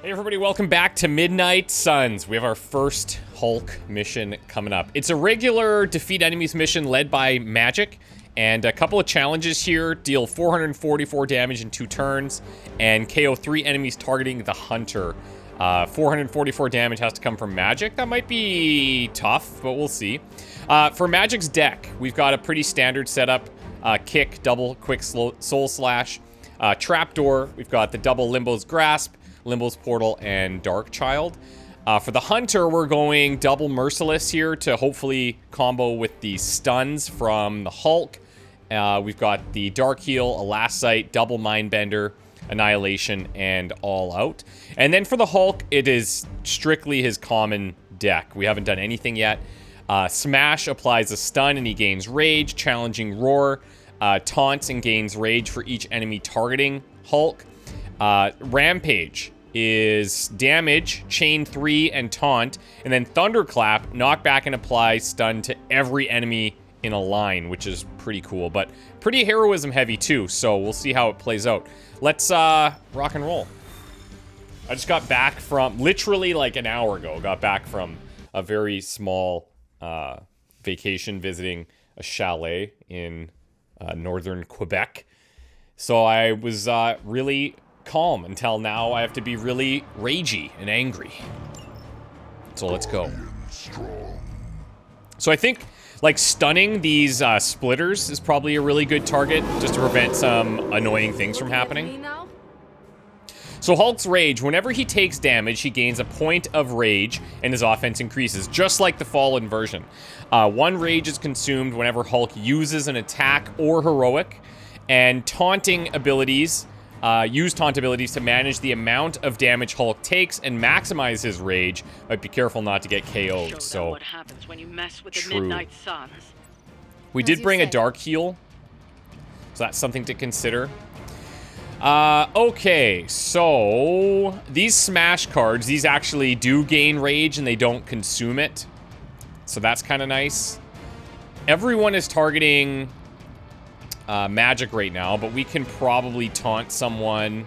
Hey everybody, welcome back to Midnight Suns. We have our first Hulk mission coming up. It's a regular defeat enemies mission led by magic, and a couple of challenges here. Deal 444 damage in 2 turns, and KO 3 enemies targeting the hunter. 444 damage has to come from magic. That might be tough, but we'll see. For magic's deck, we've got a pretty standard setup. Kick, double, quick, soul slash. Trapdoor, we've got the double Limbo's Grasp, Limbo's Portal, and Dark Child. For the Hunter, we're going double Merciless here to hopefully combo with the stuns from the Hulk. We've got the Dark Heal, a Last Sight, double Mindbender, Annihilation, and All Out. And then for the Hulk, it is strictly his common deck. We haven't done anything yet. Smash applies a stun and he gains Rage. Challenging Roar taunts and gains Rage for each enemy targeting Hulk. Rampage is damage, chain 3, and taunt, and then Thunderclap, knock back and apply stun to every enemy in a line, which is pretty cool, but pretty heroism heavy too, so we'll see how it plays out. Let's rock and roll. I just got back from, literally like an hour ago, got back from a very small vacation visiting a chalet in northern Quebec. So I was really calm until now. I have to be really ragey and angry. So let's go. So I think like stunning these splitters is probably a really good target just to prevent some annoying things from happening. So Hulk's Rage, whenever he takes damage, he gains a point of Rage and his offense increases, just like the Fallen version. 1 Rage is consumed whenever Hulk uses an attack or heroic, and taunting abilities use taunt abilities to manage the amount of damage Hulk takes and maximize his rage, but be careful not to get KO'd. So what happens when you mess with true. The Midnight Suns. We did bring a Dark Heal, so that's something to consider. Okay, so these Smash cards, these actually do gain rage and they don't consume it, so that's kind of nice. Everyone is targeting magic right now, but we can probably taunt someone,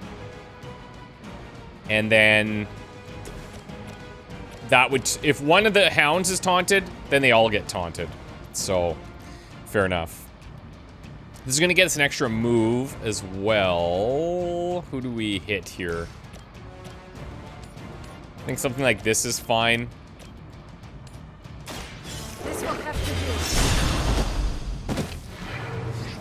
and then that would, if one of the hounds is taunted, then they all get taunted. So fair enough. This is gonna get us an extra move as well. Who do we hit here? I think something like this is fine. This will have to do.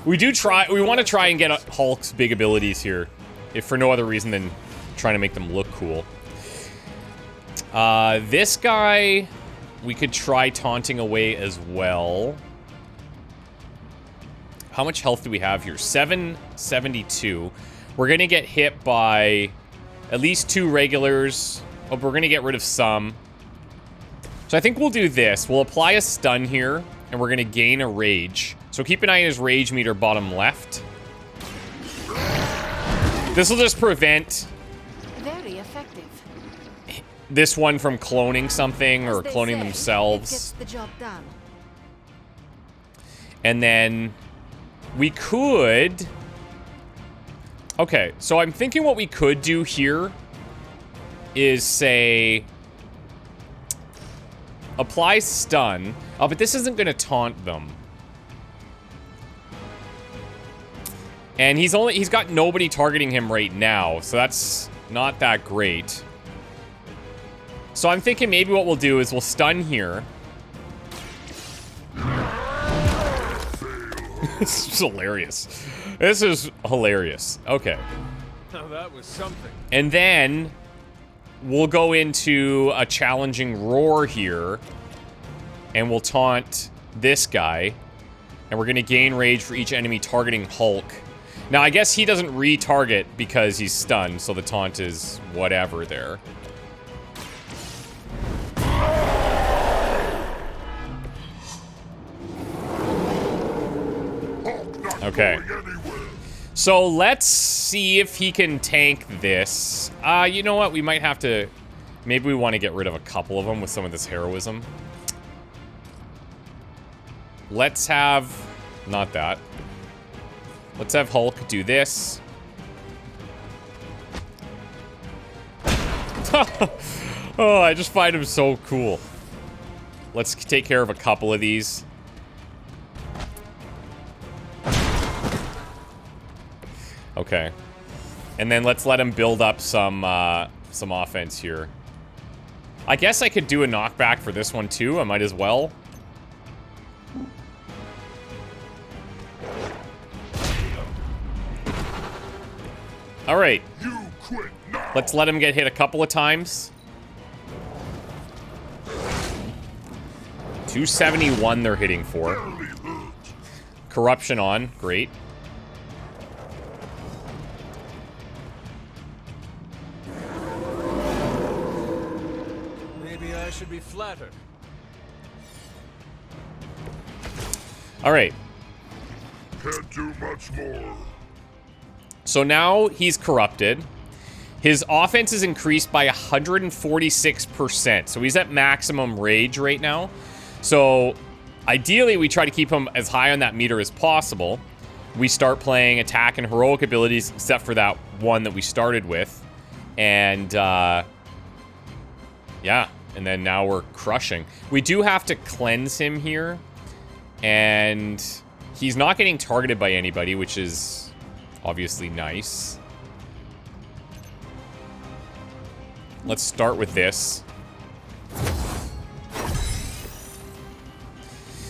We want to try and get Hulk's big abilities here, if for no other reason than trying to make them look cool. This guy, we could try taunting away as well. How much health do we have here? 772. We're going to get hit by at least 2 regulars, but we're going to get rid of some. So I think we'll do this. We'll apply a stun here, and we're going to gain a rage. So keep an eye on his rage meter bottom left. This will just prevent Very effective. this one from cloning something or cloning themselves. It gets the job done. And then we could... Okay, so I'm thinking what we could do here is say... apply stun. Oh, but this isn't going to taunt them. And he's got nobody targeting him right now, so that's not that great. So I'm thinking maybe what we'll do is we'll stun here. This is hilarious. This is hilarious. Okay. Now that was something. And then we'll go into a challenging roar here, and we'll taunt this guy, and we're gonna gain rage for each enemy targeting Hulk. Now I guess he doesn't re-target because he's stunned, so the taunt is whatever there. Okay. So let's see if he can tank this. You know what? We might have to... Maybe we want to get rid of a couple of them with some of this heroism. Let's have... Not that. Let's have Hulk do this. Oh, I just find him so cool. Let's take care of a couple of these. Okay. And then let's let him build up some offense here. I guess I could do a knockback for this one too. I might as well. All right. Let's let him get hit a couple of times. 271 they're hitting for. Corruption on. Great. Maybe I should be flattered. All right. Can't do much more. So now he's corrupted. His offense is increased by 146%. So he's at maximum rage right now. So ideally, we try to keep him as high on that meter as possible. We start playing attack and heroic abilities, except for that one that we started with. And, yeah. And then now we're crushing. We do have to cleanse him here. And he's not getting targeted by anybody, which is obviously nice. Let's start with this.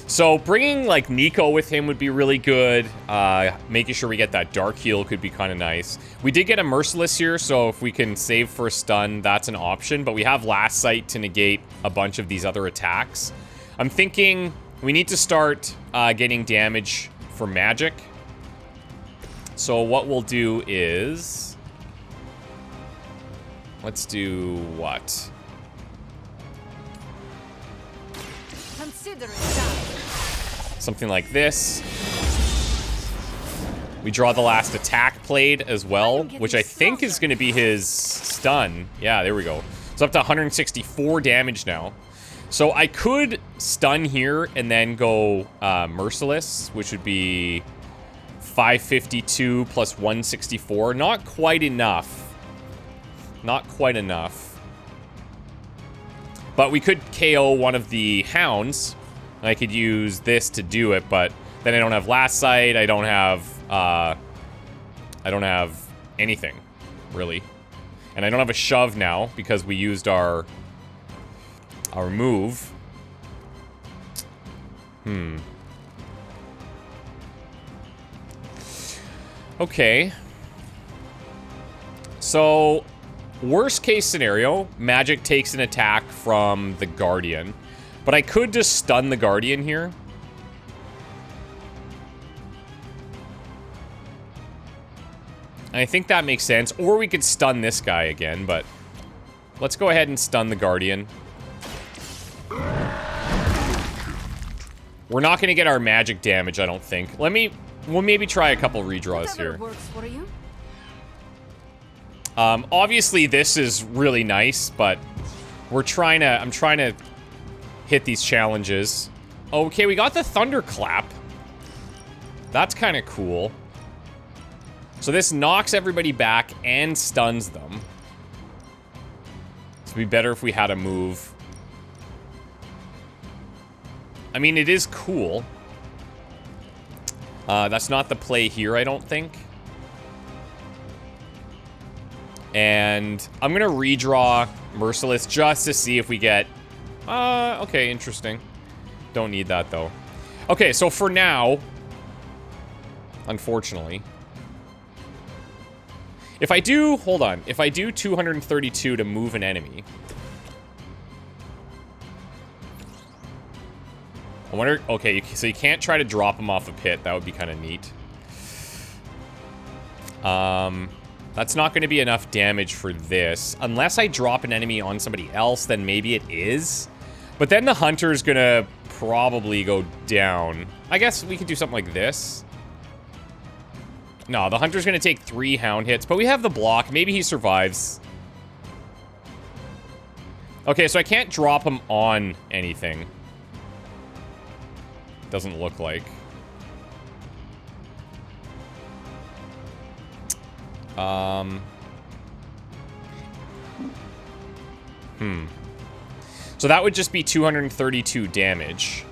So bringing like Nico with him would be really good. Making sure we get that dark heal could be kind of nice. We did get a Merciless here, so if we can save for a stun, that's an option. But we have Last Sight to negate a bunch of these other attacks. I'm thinking we need to start getting damage for magic. So what we'll do is... let's do what? Consider it done. Something like this. We draw the last attack plate as well, which I think is going to be his stun. Yeah, there we go. It's up to 164 damage now. So I could stun here and then go Merciless, which would be 552 plus 164. Not quite enough. Not quite enough. But we could KO one of the hounds. I could use this to do it, but then I don't have Last Sight. I don't have anything, really. And I don't have a shove now because we used our move. Okay. So, worst case scenario, magic takes an attack from the Guardian. But I could just stun the Guardian here. And I think that makes sense. Or we could stun this guy again, but let's go ahead and stun the Guardian. We're not going to get our magic damage, I don't think. We'll maybe try a couple redraws here. Works for you. Obviously this is really nice, but I'm trying to hit these challenges. Okay, we got the Thunderclap. That's kind of cool. So this knocks everybody back and stuns them. So it'd be better if we had a move. I mean, it is cool. That's not the play here, I don't think. And I'm gonna redraw Merciless just to see if we get... okay, interesting. Don't need that, though. Okay, so for now... unfortunately... if I do... hold on. If I do 232 to move an enemy... I wonder... okay, so you can't try to drop him off a pit. That would be kind of neat. That's not going to be enough damage for this. Unless I drop an enemy on somebody else, then maybe it is. But then the Hunter's going to probably go down. I guess we could do something like this. No, the Hunter's going to take 3 Hound hits. But we have the block. Maybe he survives. Okay, so I can't drop him on anything. Doesn't look like. So that would just be 232 damage.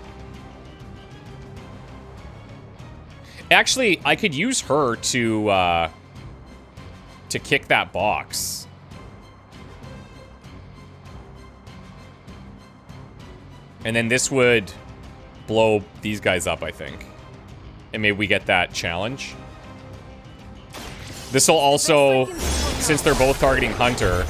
Actually, I could use her to kick that box. And then this would blow these guys up, I think. And maybe we get that challenge. This will also, since they're both targeting Hunter.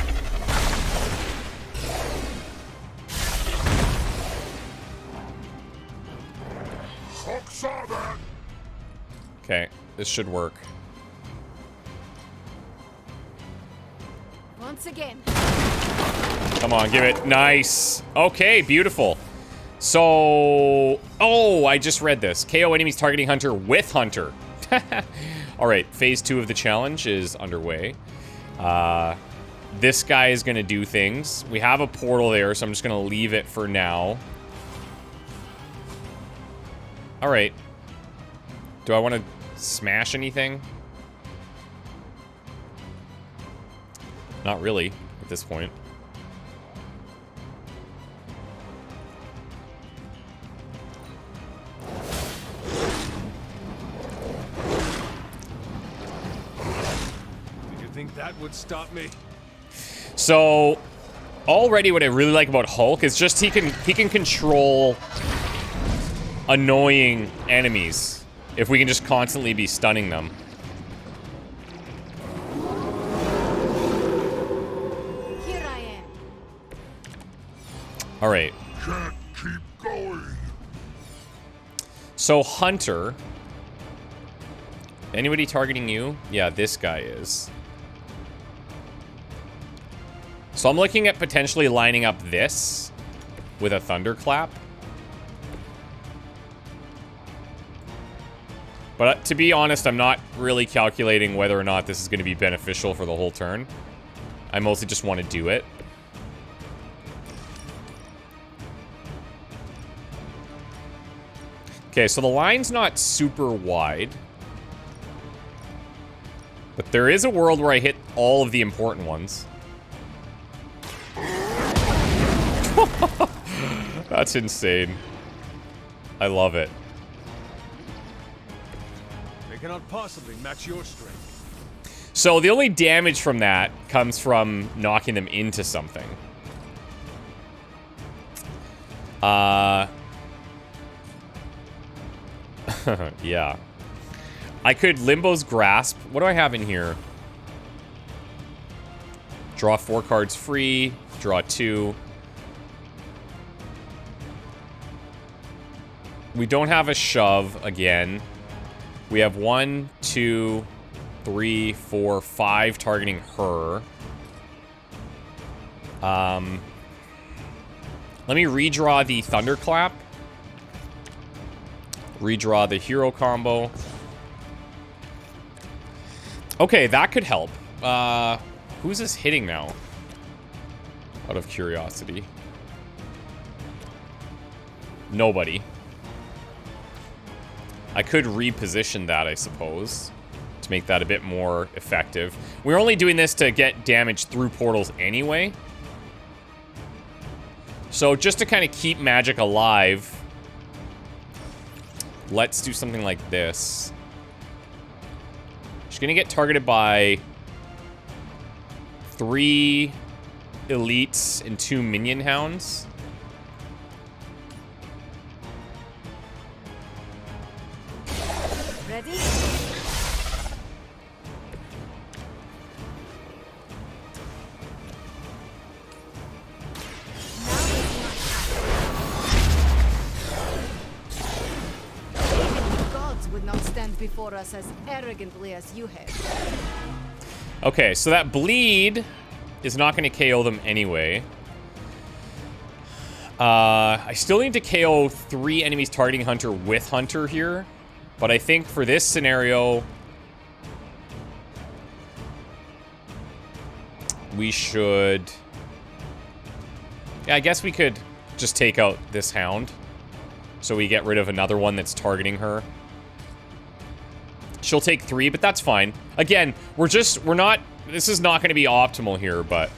Okay, this should work. Once again. Come on, give it. Nice. Okay, beautiful. So, oh, I just read this. KO enemies targeting Hunter with Hunter. All right, phase 2 of the challenge is underway. This guy is going to do things. We have a portal there, so I'm just going to leave it for now. All right. Do I want to smash anything? Not really at this point. Did you think that would stop me? So, already what I really like about Hulk is just he can control annoying enemies if we can just constantly be stunning them. Here I am. All right. Can't keep going. So Hunter, anybody targeting you? Yeah, this guy is. So I'm looking at potentially lining up this with a thunderclap. But to be honest, I'm not really calculating whether or not this is going to be beneficial for the whole turn. I mostly just want to do it. Okay, so the line's not super wide. But there is a world where I hit all of the important ones. That's insane. I love it. They cannot possibly match your strength. So the only damage from that comes from knocking them into something. Yeah. I could Limbo's Grasp. What do I have in here? Draw 4 cards free. Draw 2. We don't have a shove again. We have 1, 2, 3, 4, 5 targeting her. Let me redraw the Thunderclap. Redraw the hero combo. Okay, that could help. Who's this hitting now? Out of curiosity. Nobody. I could reposition that, I suppose, to make that a bit more effective. We're only doing this to get damage through portals anyway. So just to kind of keep magic alive, let's do something like this. She's gonna get targeted by 3 elites and 2 minion hounds. Ready? Gods would not stand before us as arrogantly as you have. Okay, so that bleed is not going to KO them anyway. I still need to KO 3 enemies targeting Hunter with Hunter here. But I think for this scenario, we should... Yeah, I guess we could just take out this hound. So we get rid of another one that's targeting her. She'll take 3, but that's fine. Again, we're not... This is not going to be optimal here, but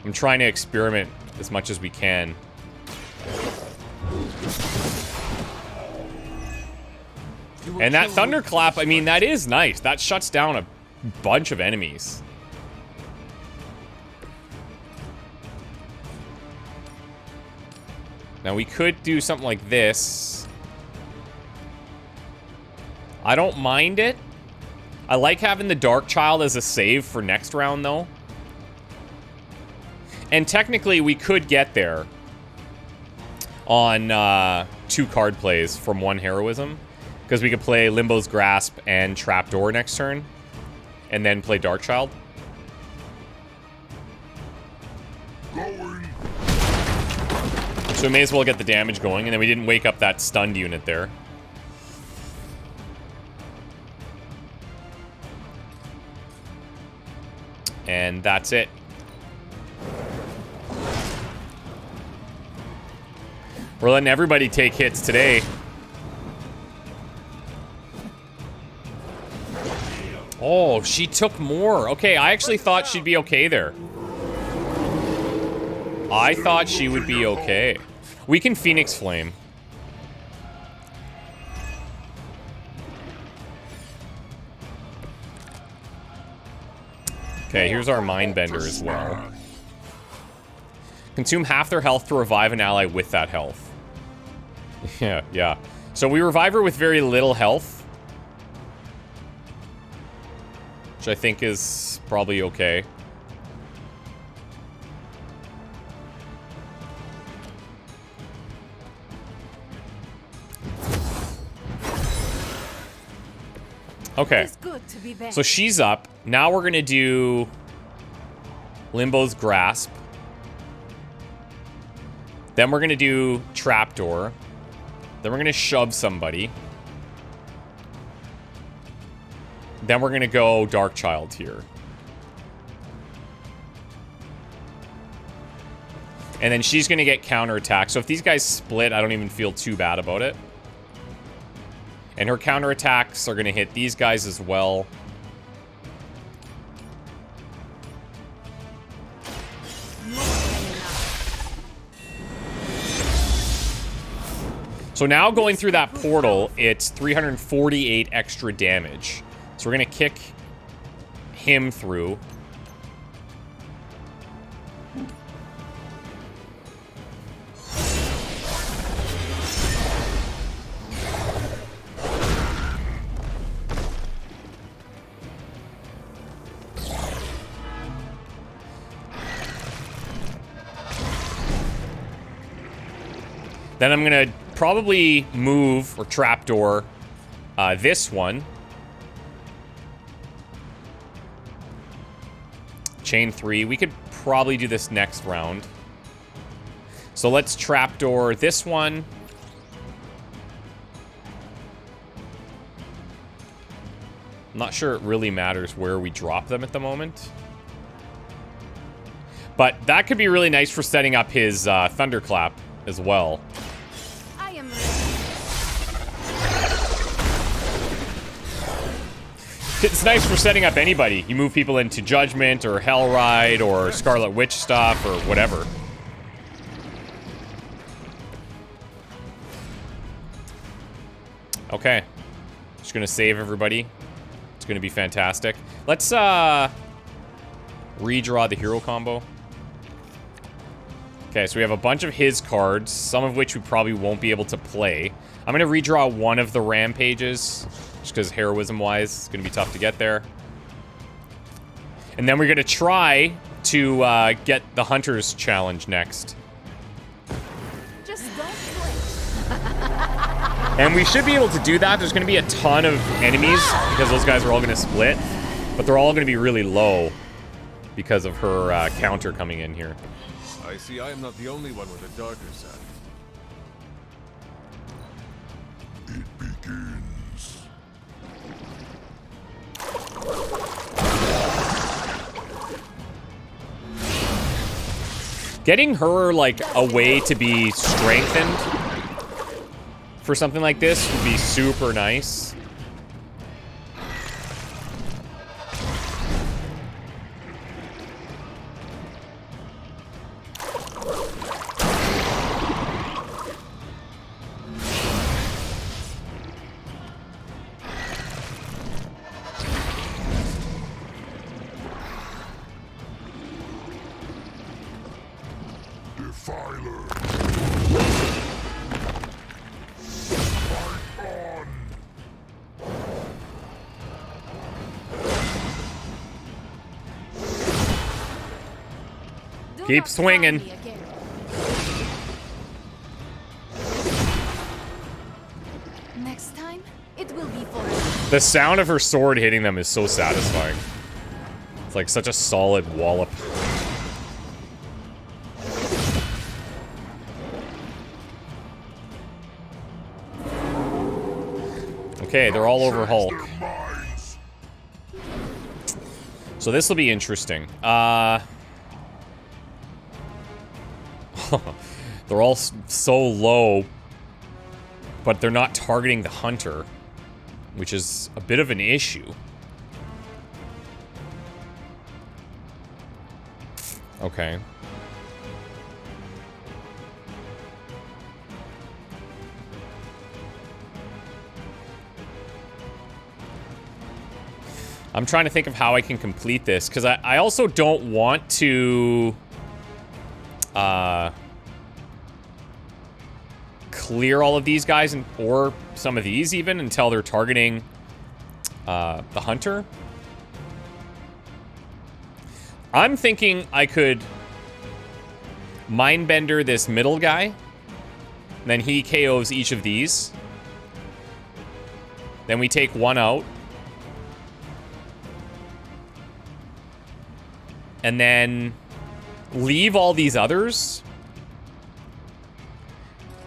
I'm trying to experiment as much as we can. And that thunderclap, I mean, that is nice. That shuts down a bunch of enemies. Now we could do something like this. I don't mind it. I like having the Dark Child as a save for next round, though. And technically, we could get there on 2 card plays from 1 heroism. Because we could play Limbo's Grasp and Trapdoor next turn. And then play Dark Child. Going. So we may as well get the damage going. And then we didn't wake up that stunned unit there. And that's it. We're letting everybody take hits today. Oh, she took more. Okay, I actually thought she'd be okay there. I thought she would be okay. We can Phoenix Flame. Okay, here's our Mindbender as well. Consume half their health to revive an ally with that health. Yeah. So we revive her with very little health. Which I think is probably okay. Okay. It's good to be back. So she's up. Now we're gonna do Limbo's Grasp. Then we're gonna do Trapdoor. Then we're gonna shove somebody. Then we're gonna go Dark Child here. And then she's gonna get counterattack. So if these guys split, I don't even feel too bad about it. And her counterattacks are gonna hit these guys as well. So now going through that portal, it's 348 extra damage. So we're gonna kick him through. Then I'm gonna probably move or trapdoor this one. Chain 3. We could probably do this next round. So let's trapdoor this one. I'm not sure it really matters where we drop them at the moment. But that could be really nice for setting up his Thunderclap as well. I am ready. It's nice for setting up anybody. You move people into Judgment or Hellride or Scarlet Witch stuff or whatever. Okay. Just gonna save everybody. It's gonna be fantastic. Let's redraw the hero combo. Okay, so we have a bunch of his cards, some of which we probably won't be able to play. I'm gonna redraw one of the rampages, just because heroism-wise, it's gonna be tough to get there. And then we're gonna try to get the Hunter's Challenge next. Just don't play. And we should be able to do that. There's gonna be a ton of enemies, because those guys are all gonna split. But they're all gonna be really low, because of her counter coming in here. I see I am not the only one with a darker side. It begins. Getting her, like, a way to be strengthened for something like this would be super nice. defiler. Fight on. Do Keep not try swinging. me again. Next time, it will be forever. The sound of her sword hitting them is so satisfying. It's like such a solid wallop. Okay, they're all over Hulk. Their minds. So this will be interesting. They're all so low, but they're not targeting the hunter, which is a bit of an issue. Okay. I'm trying to think of how I can complete this, because I also don't want to clear all of these guys, or some of these even, until they're targeting the hunter. I'm thinking I could mindbender this middle guy, then he KOs each of these. Then we take one out. And then leave all these others.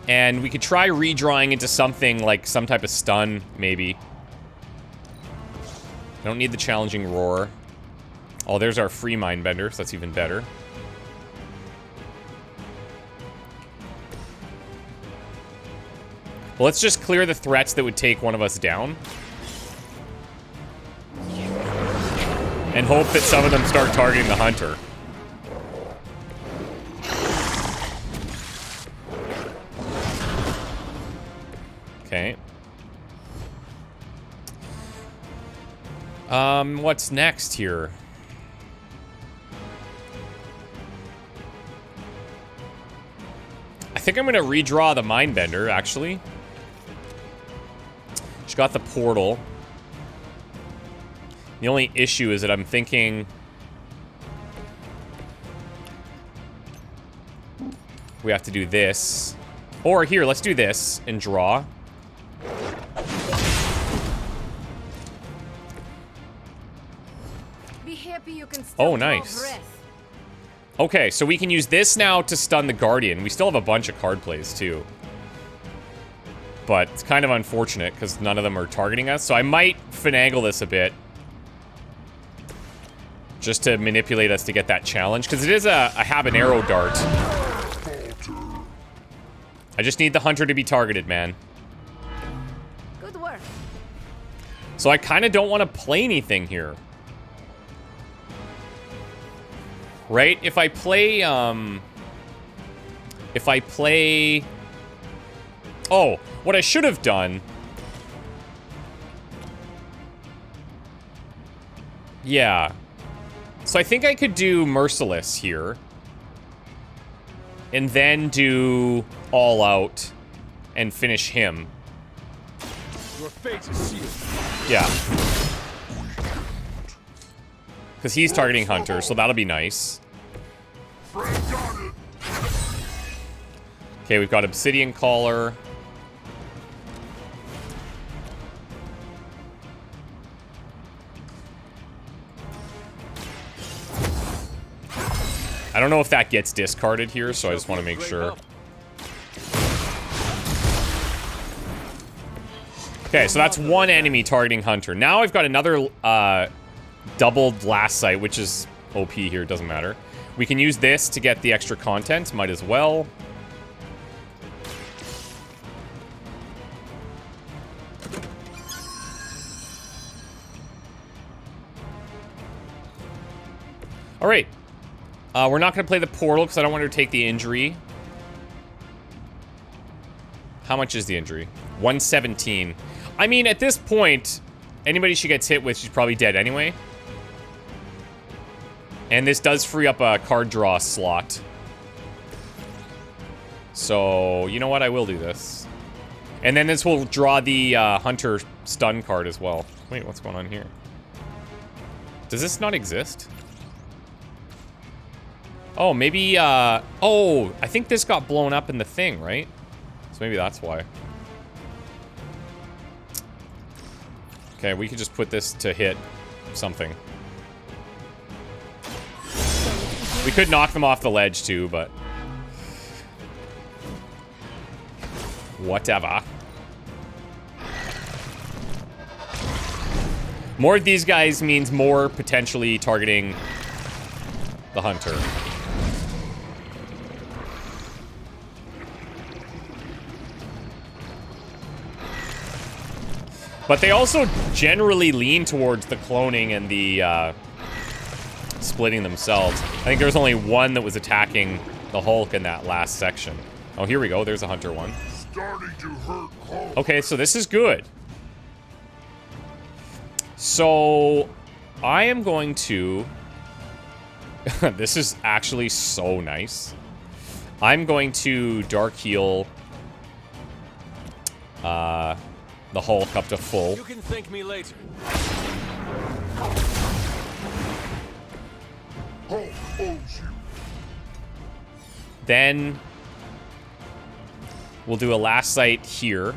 And we could try redrawing into something like some type of stun, maybe. I don't need the challenging roar. Oh, there's our free mindbender, so that's even better. Well, let's just clear the threats that would take one of us down. And hope that some of them start targeting the hunter. Okay. What's next here? I think I'm gonna redraw the mindbender, actually. She's got the portal. The only issue is that I'm thinking we have to do this. Or here, let's do this and draw. Be happy you can still Oh, draw nice. breath. Okay, so we can use this now to stun the Guardian. We still have a bunch of card plays, too. But it's kind of unfortunate, because none of them are targeting us. So I might finagle this a bit. Just to manipulate us to get that challenge. Because it is a habanero dart. I just need the hunter to be targeted, man. Good work. So I kind of don't want to play anything here. Right? If I play, oh, what I should have done... Yeah. So I think I could do Merciless here. And then do All Out and finish him. Your fate is sealed. Yeah. Because he's targeting Hunter, so that'll be nice. Okay, we've got Obsidian Collar. I don't know if that gets discarded here, so I just want to make sure. Okay, so that's one enemy targeting Hunter. Now I've got another doubled Last Sight, which is OP here, doesn't matter. We can use this to get the extra content, might as well. All right. We're not going to play the portal because I don't want her to take the injury. How much is the injury? 117. I mean, at this point, anybody she gets hit with, she's probably dead anyway. And this does free up a card draw slot. So, you know what? I will do this. And then this will draw the Hunter stun card as well. Wait, what's going on here? Does this not exist? Oh, maybe, oh, I think this got blown up in the thing, right? So maybe that's why. Okay, we could just put this to hit something. We could knock them off the ledge too, but... whatever. More of these guys means more potentially targeting the Hunter. But they also generally lean towards the cloning and the splitting themselves. I think there was only one that was attacking the Hulk in that last section. Oh, here we go. There's a Hunter one. Starting to hurt Hulk. Okay, so this is good. So, I am going to... this is actually so nice. I'm going to Dark Heal the Hulk up to full. You can thank me later. Hulk owes you. Then we'll do a last sight here.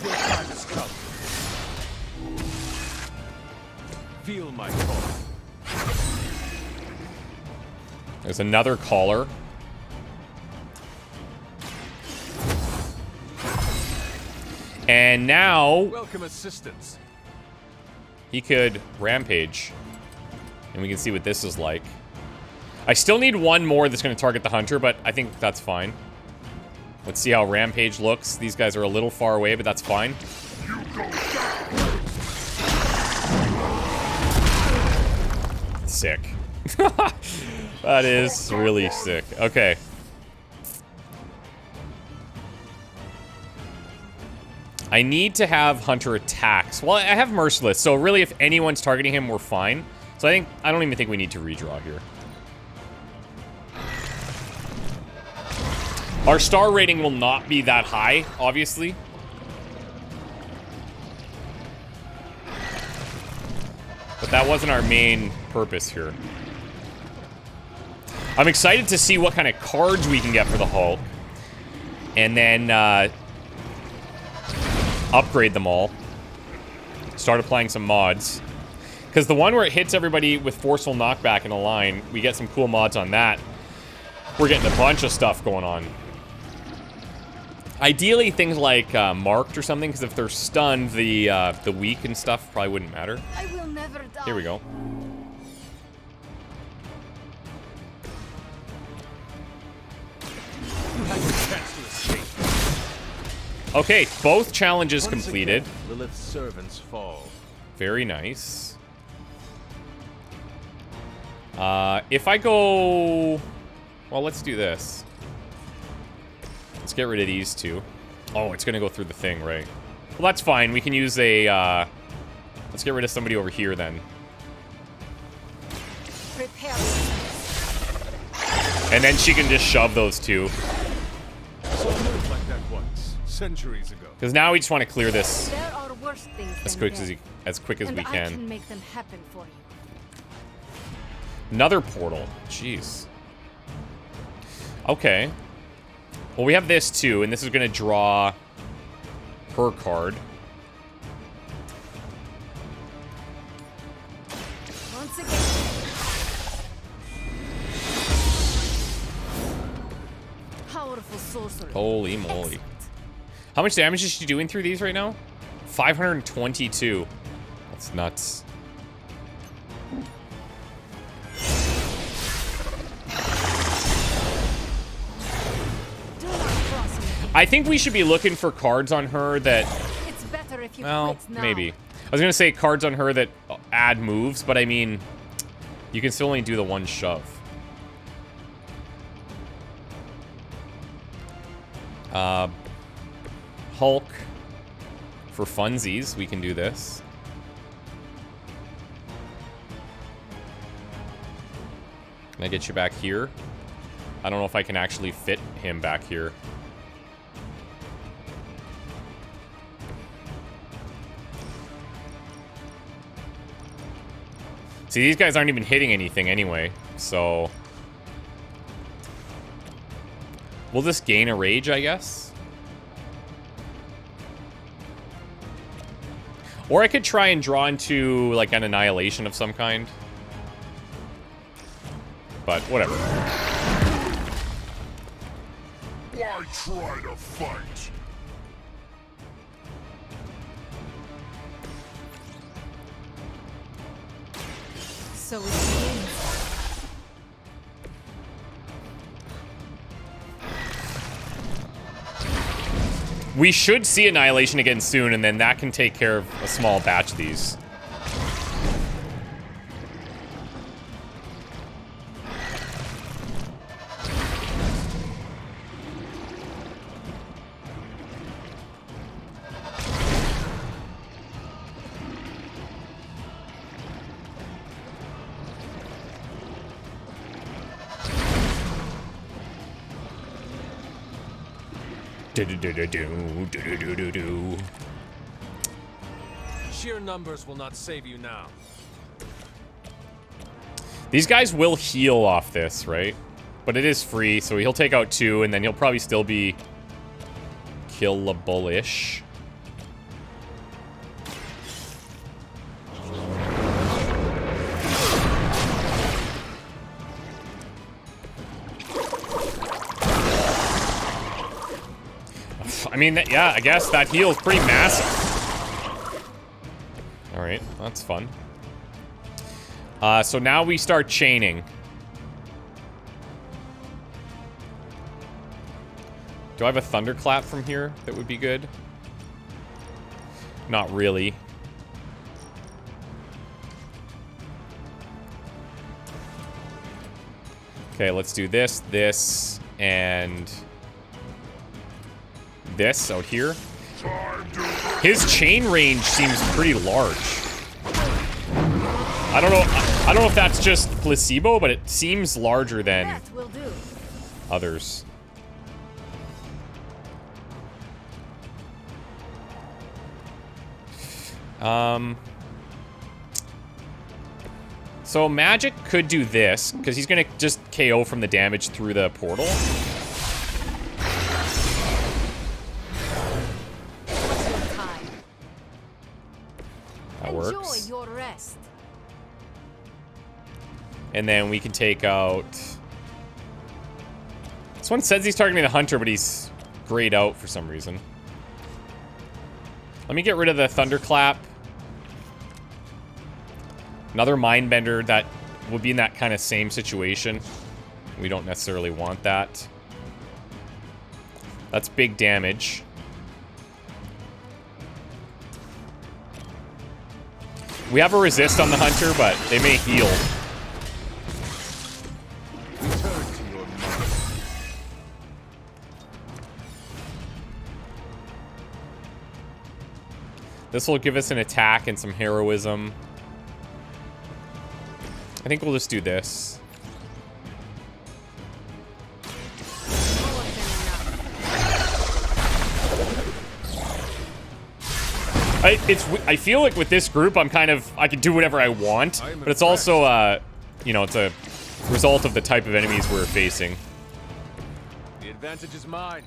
Your time has come. Feel my call. There's another caller. And now Welcome assistance. he could rampage. And we can see what this is like. I still need one more that's going to target the Hunter, but I think that's fine. Let's see how rampage looks. These guys are a little far away, but that's fine. You go down. Sick. That is really sick. Okay. I need to have Hunter attacks. Well, I have Merciless, so really if anyone's targeting him, we're fine. So I don't even think we need to redraw here. Our star rating will not be that high, obviously. But that wasn't our main purpose here. I'm excited to see what kind of cards we can get for the Hulk. And then, upgrade them all. Start applying some mods. Because the one where it hits everybody with forceful knockback in a line, we get some cool mods on that. We're getting a bunch of stuff going on. Ideally, things like marked or something, because if they're stunned, the weak and stuff probably wouldn't matter. I will never die. Here we go. You had your chance to escape. Okay, both challenges Once completed. again, Lilith's servants fall. Very nice. If I go... Well, let's do this. Let's get rid of these two. Oh, it's gonna go through the thing, right? Well, that's fine. We can use a, let's get rid of somebody over here, then. Prepare. And then she can just shove those two. So I moved like that once, centuries ago. Because now we just want to clear this There are worse things as than quick death, as we and I can. can make them happen for you. Another portal. Jeez. Okay. Well, we have this too, and this is going to draw her card. Once again. Powerful sorcery. Holy moly. Excellent. How much damage is she doing through these right now? 522. That's nuts. Do not cross me. I think we should be looking for cards on her that... It's better if you Well, quit now. maybe. I was going to say cards on her that add moves, but I mean... You can still only do the one shove. Hulk. For funsies, we can do this. Can I get you back here? I don't know if I can actually fit him back here. See, these guys aren't even hitting anything anyway, so... We'll just gain a rage, I guess? Or I could try and draw into, like, an annihilation of some kind. But, whatever. Why try to fight? So it begins. We should see Annihilation again soon, and then that can take care of a small batch of these. Sheer numbers will not save you now. These guys will heal off this, right? But it is free, so he'll take out 2, and then he'll probably still be killable-ish. I mean, yeah, I guess that heal is pretty massive. Alright, that's fun. So now we start chaining. Do I have a thunderclap from here that would be good? Not really. Okay, let's do this, this, and this out here. His chain range seems pretty large. I don't know if that's just placebo, but it seems larger than That will do. others. So magic could do this, because he's gonna just KO from the damage through the portal. That works. Enjoy your rest. And then we can take out... This one says he's targeting the hunter, but he's grayed out for some reason. Let me get rid of the thunderclap. Another mindbender that would be in that kind of same situation. We don't necessarily want that. That's big damage. We have a resist on the hunter, but they may heal. This will give us an attack and some heroism. I think we'll just do this. I feel like with this group, I can do whatever I want, but it's also, you know, it's a result of the type of enemies we're facing. The advantage is mine.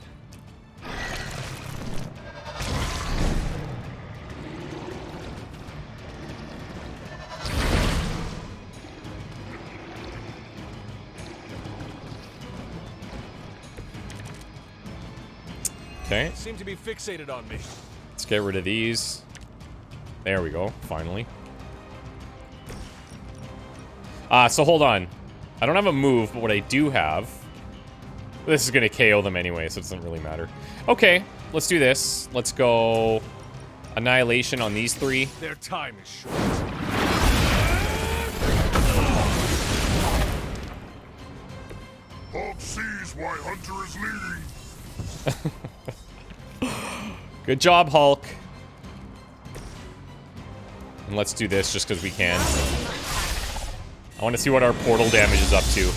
Okay. Seem to be fixated on me. Let's get rid of these. There we go, finally. So hold on. I don't have a move, but what I do have... This is going to KO them anyway, so it doesn't really matter. Okay, let's do this. Let's go... Annihilation on these 3. Their time is short. Hulk sees why Hunter is leading. Good job, Hulk. And let's do this just because we can. I want to see what our portal damage is up to.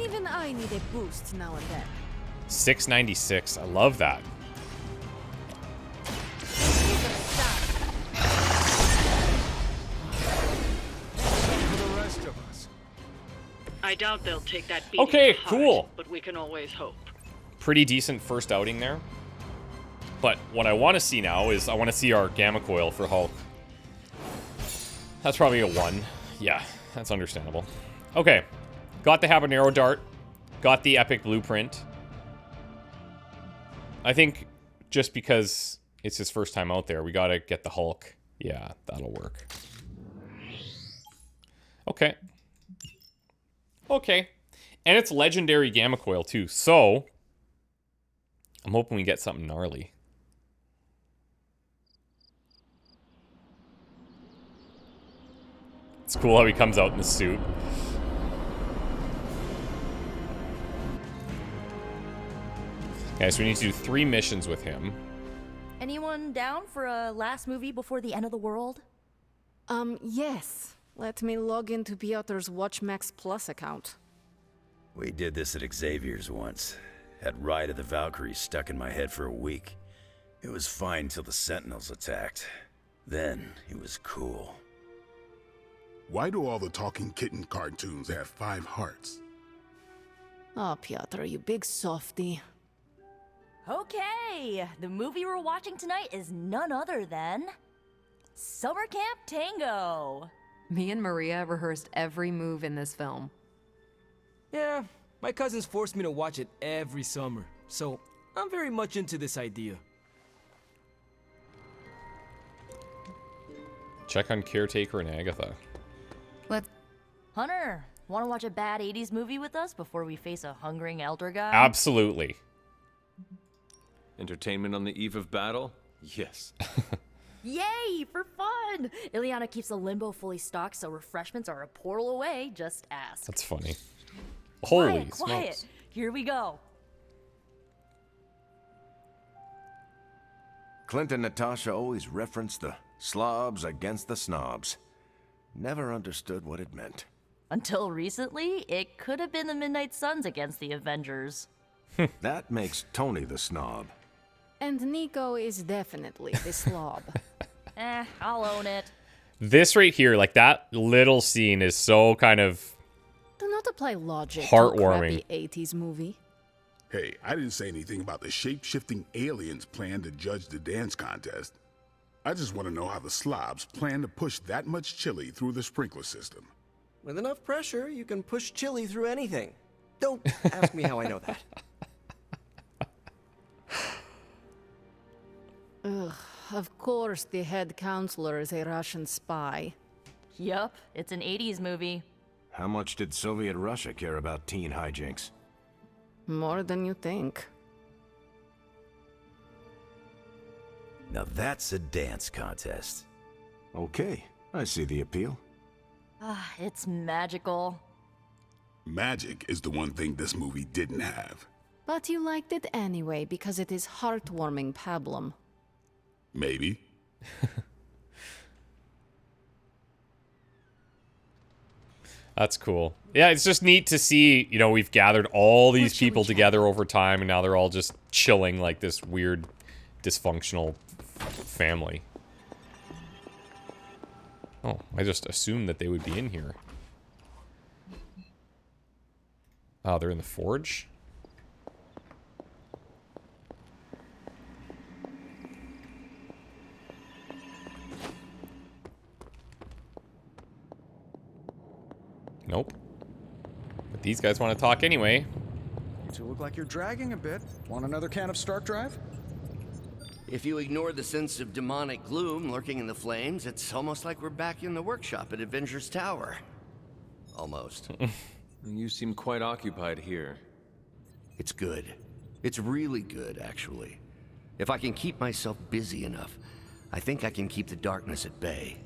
Even I need a boost now and then. 696. I love that. For the rest of us. I doubt they'll take that beating Okay, to heart, cool. but we can always hope. Pretty decent first outing there. But what I want to see now is I want to see our gamma coil for Hulk. That's probably a 1. Yeah, that's understandable. Okay. Got the habanero dart. Got the epic blueprint. I think just because it's his first time out there, we gotta get the Hulk. Yeah, that'll work. Okay. Okay. And it's legendary gamma coil too, so I'm hoping we get something gnarly. It's cool how he comes out in the suit. Okay, so we need to do 3 missions with him. Anyone down for a last movie before the end of the world? Yes. Let me log into Piotr's WatchMax Plus account. We did this at Xavier's once. Had Ride of the Valkyries stuck in my head for a week. It was fine till the Sentinels attacked. Then it was cool. Why do all the talking kitten cartoons have 5 hearts? Oh, Piotr, you big softy. Okay, the movie we're watching tonight is none other than Summer Camp Tango. Me and Maria rehearsed every move in this film. Yeah, my cousins forced me to watch it every summer, so I'm very much into this idea. Check on Caretaker and Agatha. Let's... Hunter, want to watch a bad 80s movie with us before we face a hungering elder guy? Absolutely. Entertainment on the eve of battle? Yes. Yay, for fun! Ileana keeps a limbo fully stocked, so refreshments are a portal away. Just ask. That's funny. Holy Quiet. smokes. Here we go. Clint and Natasha always referenced the slobs against the snobs. Never understood what it meant. Until recently, it could have been the Midnight Suns against the Avengers. That makes Tony the snob. And Nico is definitely the slob. I'll own it. This right here, like that little scene is so kind of Do not apply logic heartwarming. to a crappy 80s movie. Hey, I didn't say anything about the shape-shifting aliens plan to judge the dance contest. I just want to know how the slobs plan to push that much chili through the sprinkler system. With enough pressure, you can push chili through anything. Don't ask me how I know that. Ugh, of course the head counselor is a Russian spy. Yup, it's an 80s movie. How much did Soviet Russia care about teen hijinks? More than you think. Now that's a dance contest. Okay, I see the appeal. It's magical. Magic is the one thing this movie didn't have. But you liked it anyway because it is heartwarming pablum. Maybe. That's cool. Yeah, it's just neat to see, you know, we've gathered all these people together over time and now they're all just chilling like this weird dysfunctional family. Oh, I just assumed that they would be in here. Oh, they're in the forge? Nope. But these guys want to talk anyway. You two look like you're dragging a bit. Want another can of Stark Drive? If you ignore the sense of demonic gloom lurking in the flames, it's almost like we're back in the workshop at Avengers Tower. Almost. You seem quite occupied here. It's good. It's really good, actually. If I can keep myself busy enough, I think I can keep the darkness at bay.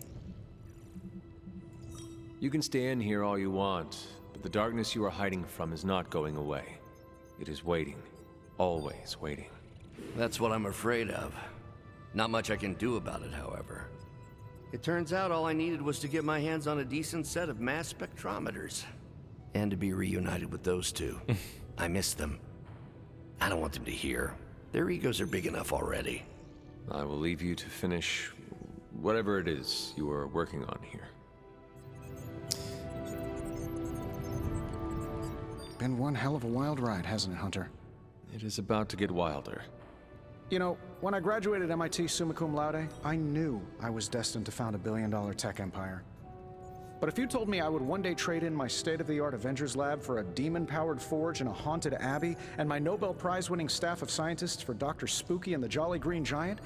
You can stay in here all you want, but the darkness you are hiding from is not going away. It is waiting. Always waiting. That's what I'm afraid of. Not much I can do about it, however. It turns out all I needed was to get my hands on a decent set of mass spectrometers. And to be reunited with those two. I miss them. I don't want them to hear. Their egos are big enough already. I will leave you to finish whatever it is you are working on here. Been one hell of a wild ride, hasn't it, Hunter? It is about to get wilder. You know, when I graduated MIT summa cum laude, I knew I was destined to found a billion-dollar tech empire. But if you told me I would one day trade in my state-of-the-art Avengers lab for a demon-powered forge in a haunted abbey and my Nobel Prize-winning staff of scientists for Dr. Spooky and the Jolly Green Giant,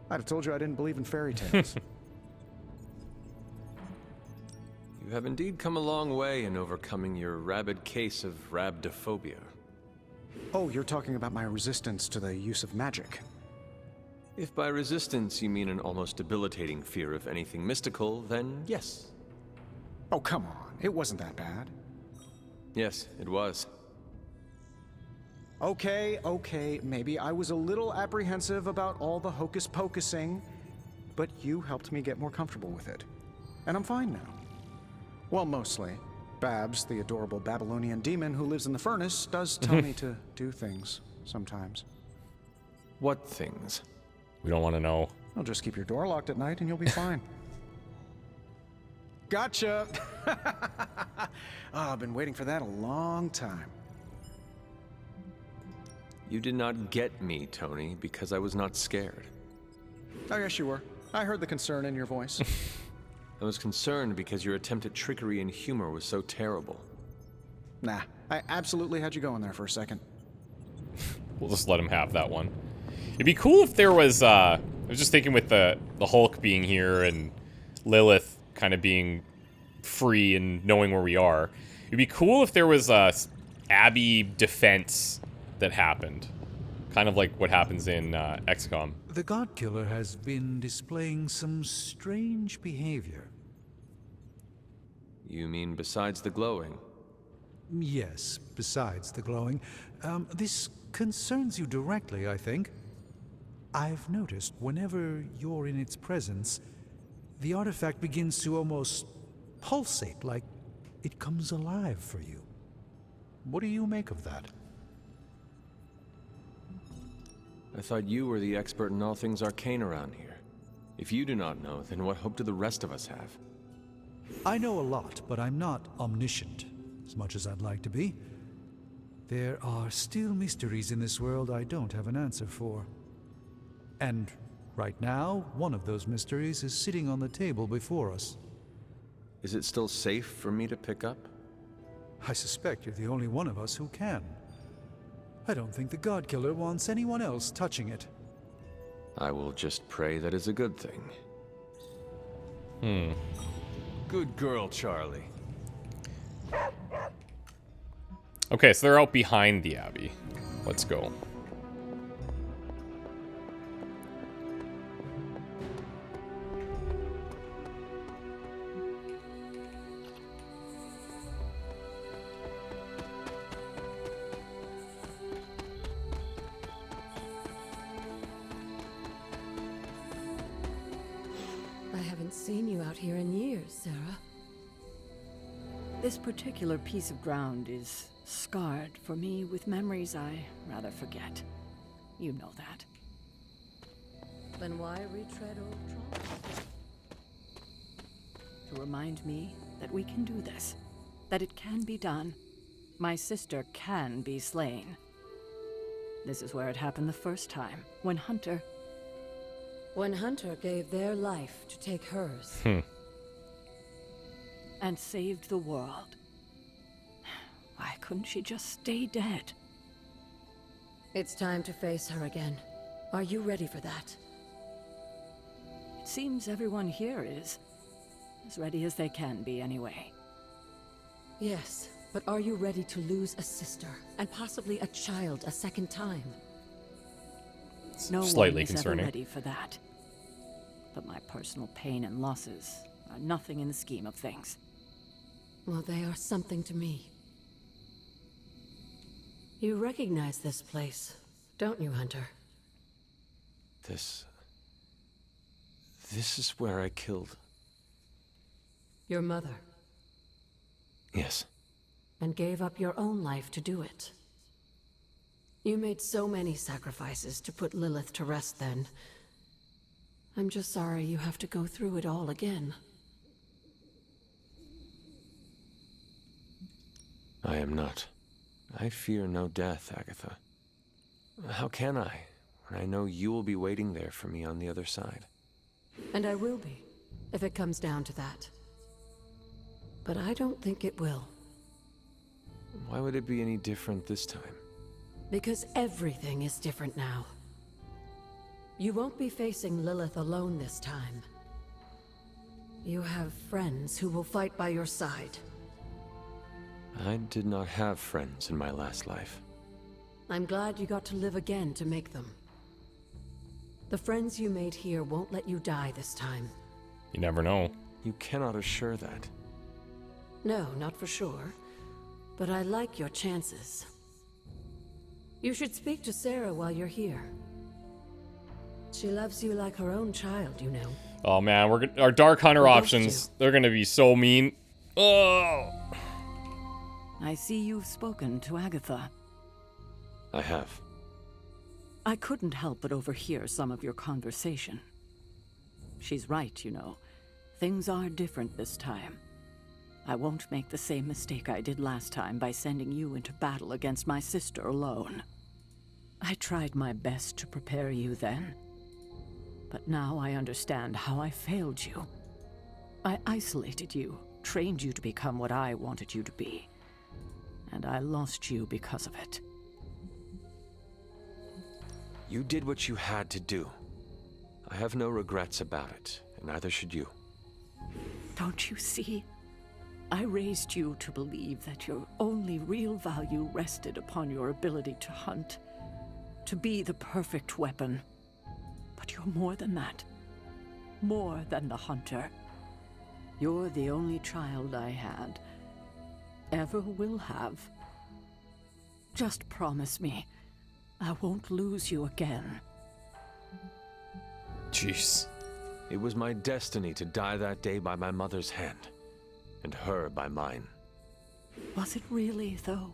I'd have told you I didn't believe in fairy tales. You have indeed come a long way in overcoming your rabid case of rhabdophobia. Oh, you're talking about my resistance to the use of magic. If by resistance you mean an almost debilitating fear of anything mystical, then yes. Oh, come on. It wasn't that bad. Yes, it was. Okay, maybe I was a little apprehensive about all the hocus-pocusing, but you helped me get more comfortable with it. And I'm fine now. Well, mostly. Babs, the adorable Babylonian demon who lives in the furnace, does tell me to do things sometimes. What things? We don't want to know. I'll just keep your door locked at night and you'll be fine. Gotcha! I've been waiting for that a long time. You did not get me, Tony, because I was not scared. Oh, yes, you were. I heard the concern in your voice. I was concerned because your attempt at trickery and humor was so terrible. Nah, I absolutely had you going there for a second. We'll just let him have that one. It'd be cool if there was, I was just thinking with the Hulk being here and Lilith kind of being free and knowing where we are. It'd be cool if there was a Abbey defense that happened. Kind of like what happens in XCOM. The God Killer has been displaying some strange behavior. You mean besides the glowing? Yes, besides the glowing. This concerns you directly, I think. I've noticed whenever you're in its presence, the artifact begins to almost pulsate, like it comes alive for you. What do you make of that? I thought you were the expert in all things arcane around here. If you do not know, then what hope do the rest of us have? I know a lot, but I'm not omniscient, as much as I'd like to be. There are still mysteries in this world I don't have an answer for. And right now, one of those mysteries is sitting on the table before us. Is it still safe for me to pick up? I suspect you're the only one of us who can. I don't think the God Killer wants anyone else touching it. I will just pray that is a good thing. Good girl, Charlie. Okay, so they're out behind the Abbey. Let's go. Seen you out here in years, Sarah. This particular piece of ground is scarred for me with memories I rather forget. You know that. Then why retread old trauma? To remind me that we can do this. That it can be done. My sister can be slain. This is where it happened the first time, when Hunter gave their life to take hers. And saved the world. Why couldn't she just stay dead? It's time to face her again. Are you ready for that? It seems everyone here is. As ready as they can be, anyway. Yes, but are you ready to lose a sister, and possibly a child a second time? No Slightly one is concerning. ever ready for that. But my personal pain and losses are nothing in the scheme of things. Well, they are something to me. You recognize this place, don't you, Hunter? This is where I killed... Your mother. Yes. and gave up your own life to do it. You made so many sacrifices to put Lilith to rest then. I'm just sorry you have to go through it all again. I am not. I fear no death, Agatha. How can I, when I know you will be waiting there for me on the other side? And I will be, if it comes down to that. But I don't think it will. Why would it be any different this time? Because everything is different now. You won't be facing Lilith alone this time. You have friends who will fight by your side. I did not have friends in my last life. I'm glad you got to live again to make them. The friends you made here won't let you die this time. You never know. You cannot assure that. No, not for sure. But I like your chances. You should speak to Sarah while you're here. She loves you like her own child, you know. Oh man, our Dark Hunter options, they're gonna be so mean. Oh. I see you've spoken to Agatha. I have. I couldn't help but overhear some of your conversation. She's right, you know. Things are different this time. I won't make the same mistake I did last time by sending you into battle against my sister alone. I tried my best to prepare you then. But now I understand how I failed you. I isolated you, trained you to become what I wanted you to be. And I lost you because of it. You did what you had to do. I have no regrets about it, and neither should you. Don't you see? I raised you to believe that your only real value rested upon your ability to hunt, to be the perfect weapon. But you're more than that. More than the hunter. You're the only child I had, ever will have. Just promise me, I won't lose you again. Jeez. It was my destiny to die that day by my mother's hand, and her by mine. Was it really, though?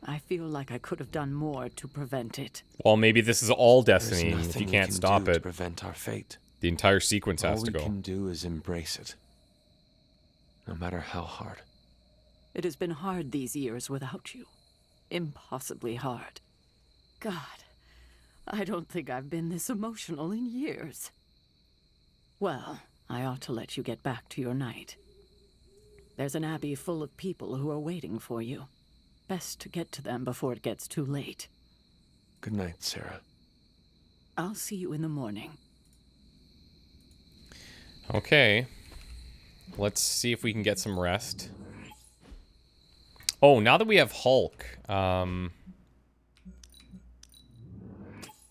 I feel like I could have done more to prevent it. Well, maybe this is all destiny, and if you can't stop it, to prevent our fate. The entire sequence has to go. All we can do is embrace it, no matter how hard. It has been hard these years without you. Impossibly hard. God, I don't think I've been this emotional in years. Well, I ought to let you get back to your night. There's an abbey full of people who are waiting for you. Best to get to them before it gets too late. Good night, Sarah. I'll see you in the morning. Okay. Let's see if we can get some rest. Oh, now that we have Hulk,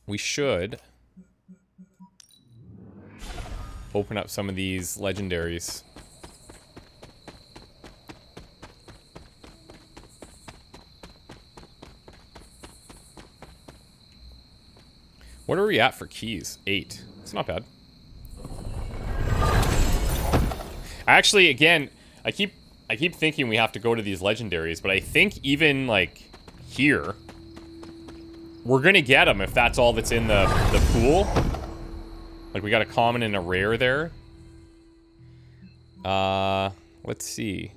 we should open up some of these legendaries. What are we at for keys? 8. It's not bad. Actually, again, I keep thinking we have to go to these legendaries, but I think even, like, here, we're gonna get them if that's all that's in the pool. Like, we got a common and a rare there. Let's see.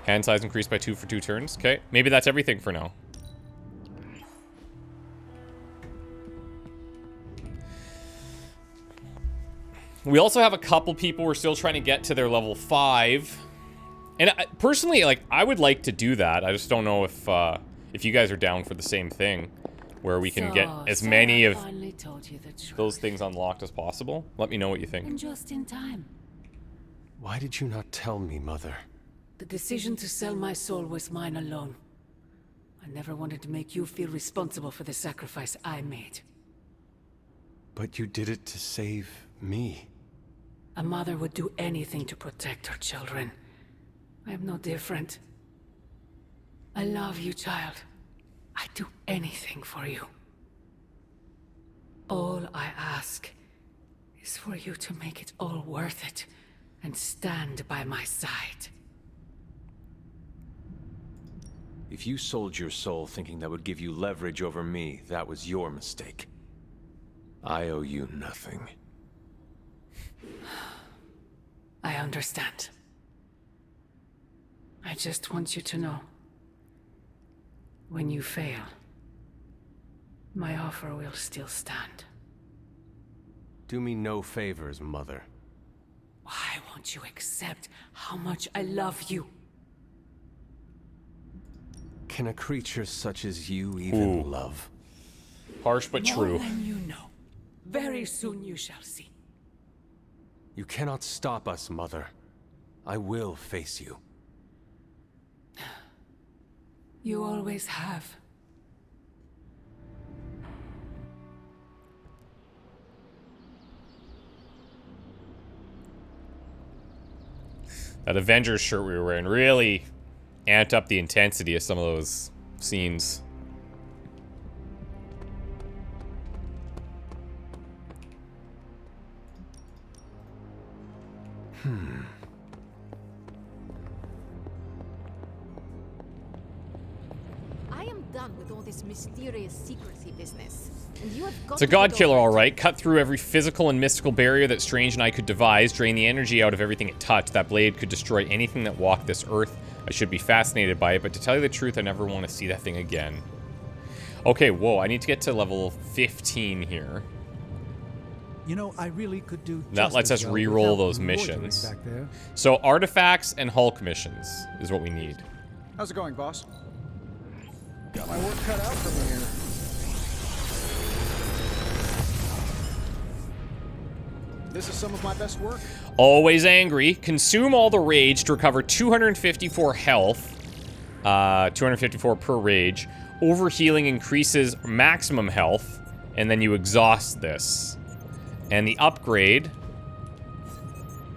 Hand size increased by 2 for 2 turns. Okay, maybe that's everything for now. We also have a couple people we're still trying to get to their level 5. And personally, like, I would like to do that. I just don't know if you guys are down for the same thing, where we can get as many of those things unlocked as possible. Let me know what you think. And just in time. Why did you not tell me, Mother? The decision to sell my soul was mine alone. I never wanted to make you feel responsible for the sacrifice I made. But you did it to save me. A mother would do anything to protect her children. I am no different. I love you, child. I'd do anything for you. All I ask is for you to make it all worth it and stand by my side. If you sold your soul thinking that would give you leverage over me, that was your mistake. I owe you nothing. I understand. I just want you to know. When you fail, my offer will still stand. Do me no favors, Mother. Why won't you accept how much I love you? Can a creature such as you even love? Harsh but true. More than you know. Very soon you shall see. You cannot stop us, Mother. I will face you. You always have. That Avengers shirt we were wearing really amped up the intensity of some of those scenes. I am done with all this mysterious secrecy business. And you have got It's a to god get killer, over it. alright. Cut through every physical and mystical barrier that Strange and I could devise, drain the energy out of everything it touched. That blade could destroy anything that walked this earth. I should be fascinated by it, but to tell you the truth, I never want to see that thing again. Okay, whoa, I need to get to level 15 here. You know, I really could do That just lets as us well re-roll without those loitering missions. back there. So artifacts and Hulk missions is what we need. How's it going, boss? Got my work cut out for me here. This is some of my best work. Always angry. Consume all the rage to recover 254 health. 254 per rage. Overhealing increases maximum health. And then you exhaust this. And the upgrade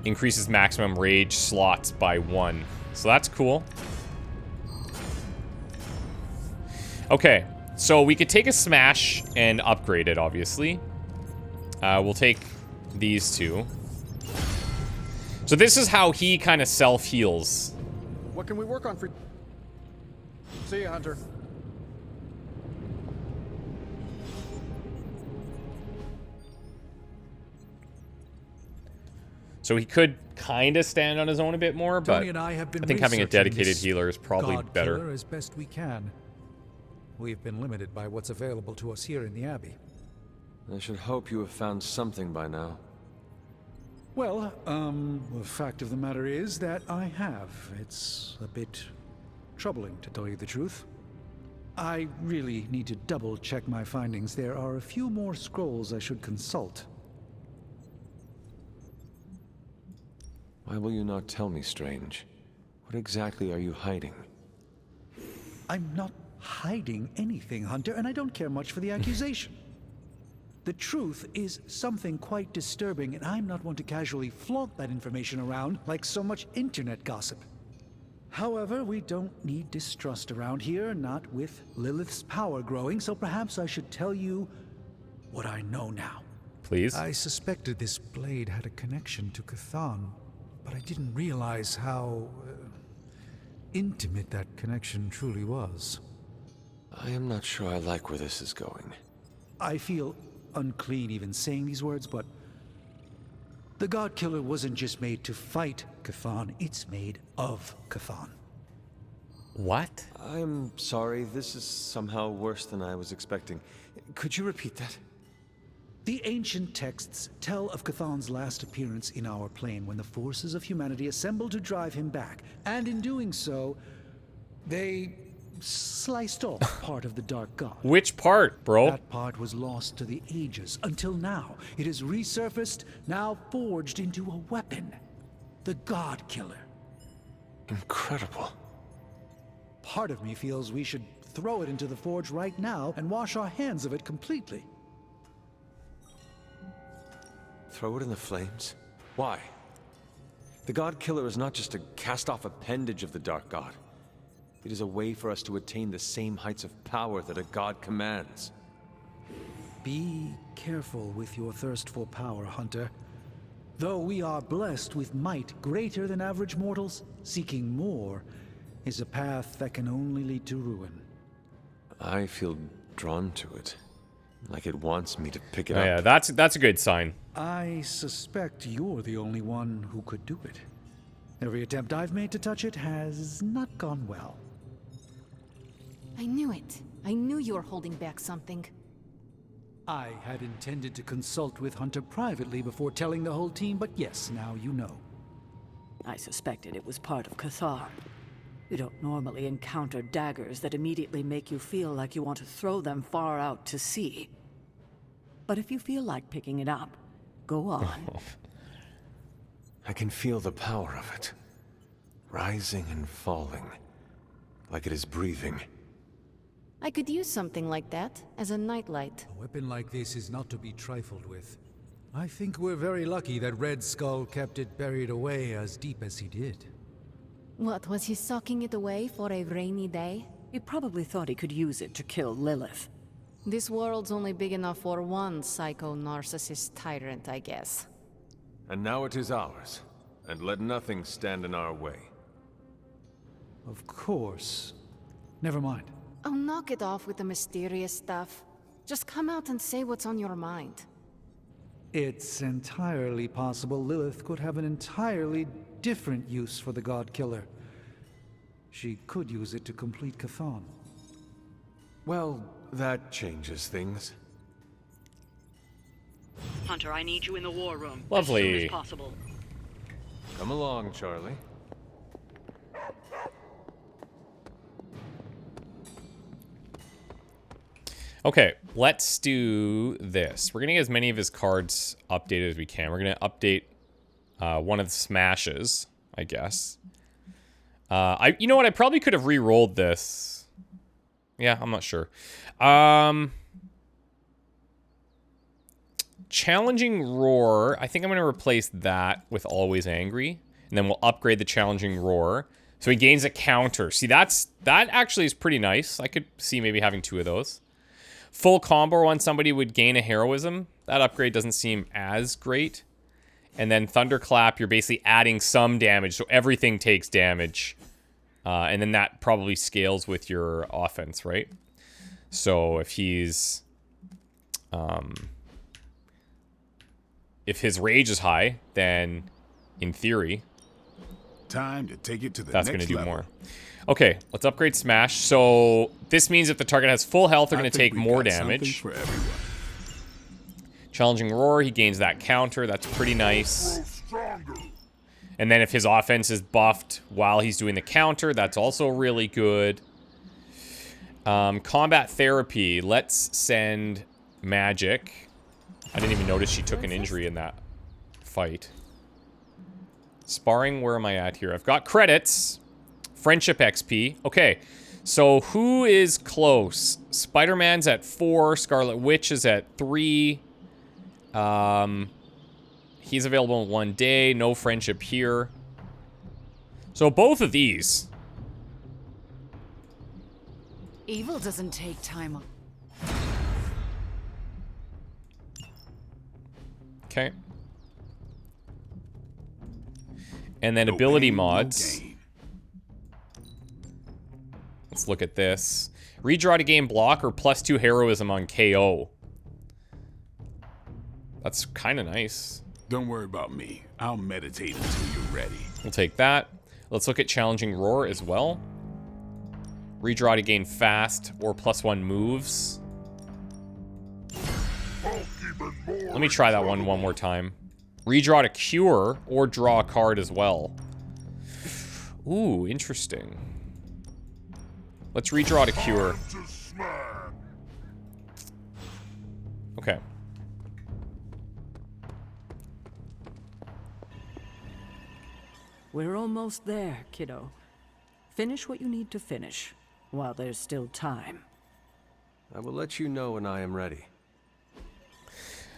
increases maximum rage slots by 1. So that's cool. Okay. So we could take a smash and upgrade it, obviously. We'll take these two. So this is how he kind of self-heals. What can we work on for... See ya, Hunter. So he could kind of stand on his own a bit more, but Tony and I have been think having a researching dedicated this healer is probably god better. killer as best we can. We've been limited by what's available to us here in the Abbey. I should hope you have found something by now. Well, the fact of the matter is that I have. It's a bit troubling, to tell you the truth. I really need to double-check my findings. There are a few more scrolls I should consult. Why will you not tell me, Strange? What exactly are you hiding? I'm not hiding anything, Hunter, and I don't care much for the accusation. The truth is something quite disturbing, and I'm not one to casually flaunt that information around like so much internet gossip. However, we don't need distrust around here, not with Lilith's power growing, so perhaps I should tell you what I know now. Please? I suspected this blade had a connection to Cthon, but I didn't realize how intimate that connection truly was. I am not sure I like where this is going. I feel unclean even saying these words, but the God Killer wasn't just made to fight Cthon, it's made of Cthon. What? I'm sorry, this is somehow worse than I was expecting. Could you repeat that? The ancient texts tell of Cthon's last appearance in our plane when the forces of humanity assembled to drive him back, and in doing so, they sliced off part of the Dark God. Which part, bro? That part was lost to the ages, until now. It has resurfaced, now forged into a weapon. The God Killer. Incredible. Part of me feels we should throw it into the forge right now and wash our hands of it completely. Throw it in the flames? Why? The God Killer is not just a cast-off appendage of the Dark God. It is a way for us to attain the same heights of power that a god commands. Be careful with your thirst for power, Hunter. Though we are blessed with might greater than average mortals, seeking more is a path that can only lead to ruin. I feel drawn to it. Like it wants me to pick it Oh, up. yeah, that's a good sign. I suspect you're the only one who could do it. Every attempt I've made to touch it has not gone well. I knew it. I knew you were holding back something. I had intended to consult with Hunter privately before telling the whole team, but yes, now you know. I suspected it was part of Cathar. You don't normally encounter daggers that immediately make you feel like you want to throw them far out to sea. But if you feel like picking it up, go on. I can feel the power of it. Rising and falling. Like it is breathing. I could use something like that as a nightlight. A weapon like this is not to be trifled with. I think we're very lucky that Red Skull kept it buried away as deep as he did. What, was he socking it away for a rainy day? He probably thought he could use it to kill Lilith. This world's only big enough for one psycho-narcissist tyrant, I guess. And now it is ours. And let nothing stand in our way. Of course. Never mind. Oh, knock it off with the mysterious stuff. Just come out and say what's on your mind. It's entirely possible Lilith could have an entirely different use for the God Killer. She could use it to complete Cathan. Well, that changes things. Hunter, I need you in the war room. Lovely. As soon as possible. Come along, Charlie. Okay, let's do this. We're gonna get as many of his cards updated as we can. We're gonna update one of the smashes, I guess. You know what? I probably could have re-rolled this. Yeah, I'm not sure. Challenging Roar. I think I'm gonna replace that with Always Angry, and then we'll upgrade the Challenging Roar. So he gains a counter. See, that actually is pretty nice. I could see maybe having 2 of those. Full combo on somebody would gain a heroism. That upgrade doesn't seem as great. And then Thunderclap, you're basically adding some damage, so everything takes damage. And then that probably scales with your offense, right? So if he's... if his rage is high, then in theory... Time to take it to the that's next going to do level. more. Okay, let's upgrade Smash. So this means if the target has full health, they're going to take more damage. For everyone. Challenging Roar, he gains that counter. That's pretty nice. And then if his offense is buffed while he's doing the counter, that's also really good. Combat Therapy. Let's send Magic. I didn't even notice she took an injury in that fight. Sparring, where am I at here? I've got credits. Friendship XP. Okay, so who is close? Spider-Man's at 4. Scarlet Witch is at 3. He's available in 1 day. No friendship here. So both of these. Evil doesn't take time. Okay. And then ability mods. Let's look at this. Redraw to gain block or +2 heroism on KO. That's kind of nice. Don't worry about me. I'll meditate until you're ready. We'll take that. Let's look at Challenging Roar as well. Redraw to gain fast or +1 moves. Let me try that one more time. Redraw to cure or draw a card as well. Ooh, interesting. Let's redraw to cure. Okay. We're almost there, kiddo. Finish what you need to finish, while there's still time. I will let you know when I am ready.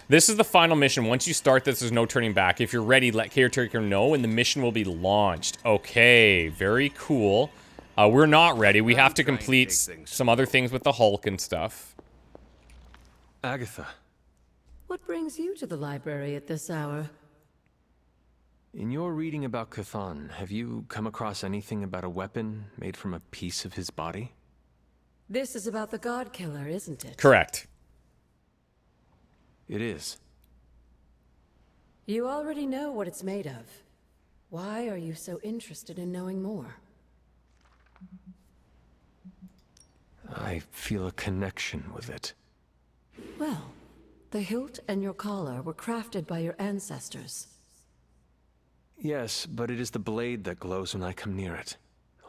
This is the final mission. Once you start this, there's no turning back. If you're ready, let Caretaker know, and the mission will be launched. Okay, very cool. We're not ready. We have to complete some other things with the Hulk and stuff. Agatha. What brings you to the library at this hour? In your reading about Chthon, have you come across anything about a weapon made from a piece of his body? This is about the God Killer, isn't it? Correct. It is. You already know what it's made of. Why are you so interested in knowing more? I feel a connection with it. Well, the hilt and your collar were crafted by your ancestors. Yes, but it is the blade that glows when I come near it.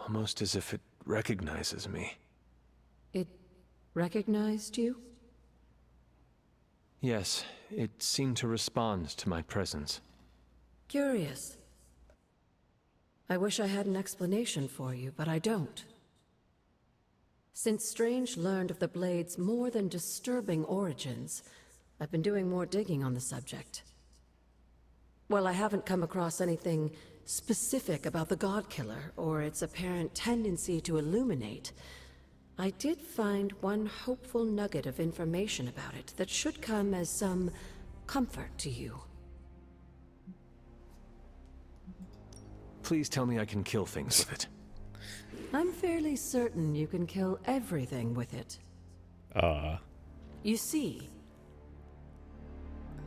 Almost as if it recognizes me. It recognized you? Yes, it seemed to respond to my presence. Curious. I wish I had an explanation for you, but I don't. Since Strange learned of the blade's more than disturbing origins, I've been doing more digging on the subject. While I haven't come across anything specific about the God Killer or its apparent tendency to illuminate, I did find one hopeful nugget of information about it that should come as some comfort to you. Please tell me I can kill things with it. I'm fairly certain you can kill everything with it. You see,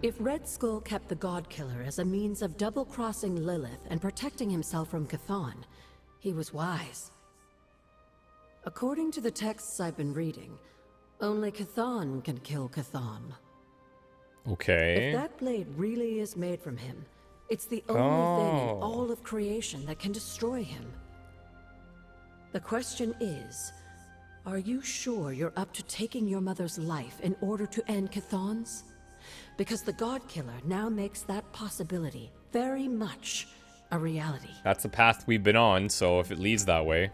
if Red Skull kept the God Killer as a means of double-crossing Lilith and protecting himself from Chthon, he was wise. According to the texts I've been reading, only Chthon can kill Chthon. Okay. If that blade really is made from him, it's the only thing in all of creation that can destroy him. The question is, are you sure you're up to taking your mother's life in order to end Chthon's? Because the God Killer now makes that possibility very much a reality. That's the path we've been on, so if it leads that way.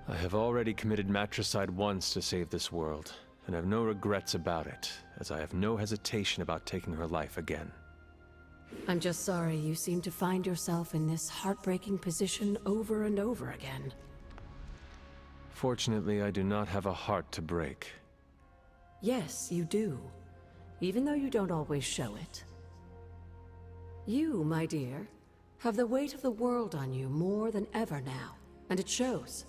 I have already committed matricide once to save this world, and have no regrets about it, as I have no hesitation about taking her life again. I'm just sorry you seem to find yourself in this heartbreaking position over and over again. Fortunately, I do not have a heart to break. Yes, you do. Even though you don't always show it. You, my dear, have the weight of the world on you more than ever now, and it shows.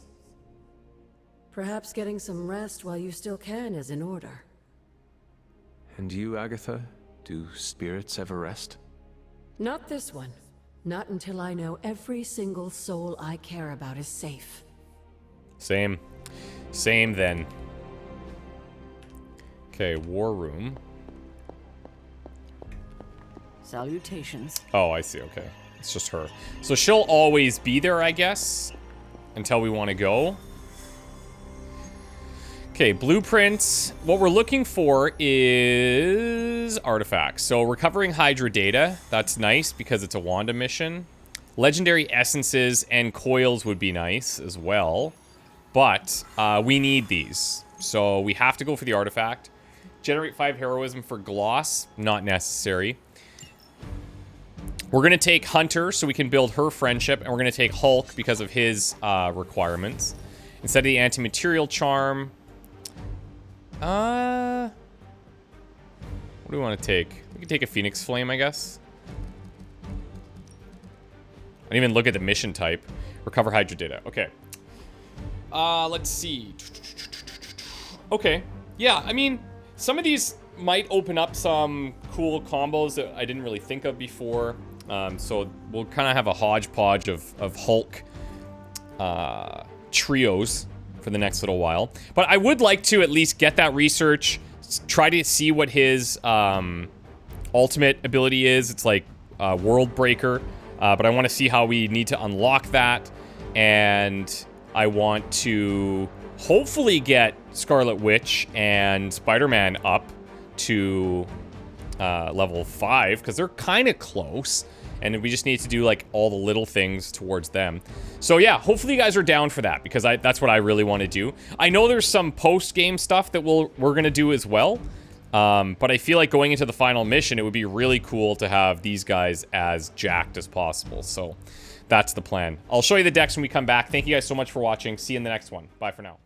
Perhaps getting some rest while you still can is in order. And you, Agatha? Do spirits ever rest? Not this one. Not until I know every single soul I care about is safe. Same. Same then. Okay, war room. Salutations. Oh, I see. Okay. It's just her. So she'll always be there, I guess, until we want to go. Okay, blueprints. What we're looking for is artifacts. So recovering Hydra data. That's nice because it's a Wanda mission. Legendary essences and coils would be nice as well. But we need these. So we have to go for the artifact. Generate 5 heroism for Gloss. Not necessary. We're going to take Hunter so we can build her friendship. And we're going to take Hulk because of his requirements. Instead of the anti-material charm. What do we want to take? We can take a Phoenix Flame, I guess. I didn't even look at the mission type. Recover Hydra data. Okay. Let's see. Okay. Yeah, I mean, some of these might open up some cool combos that I didn't really think of before. So we'll kind of have a hodgepodge of Hulk trios for the next little while. But I would like to at least get that research, try to see what his ultimate ability is. It's like World Breaker. But I want to see how we need to unlock that. And I want to hopefully get Scarlet Witch and Spider-Man up to level 5, because they're kind of close. And we just need to do like all the little things towards them. So yeah, hopefully you guys are down for that, because that's what I really want to do. I know there's some post-game stuff that we're going to do as well. But I feel like going into the final mission, it would be really cool to have these guys as jacked as possible. So That's the plan. I'll show you the decks when we come back. Thank you guys so much for watching. See you in the next one. Bye for now.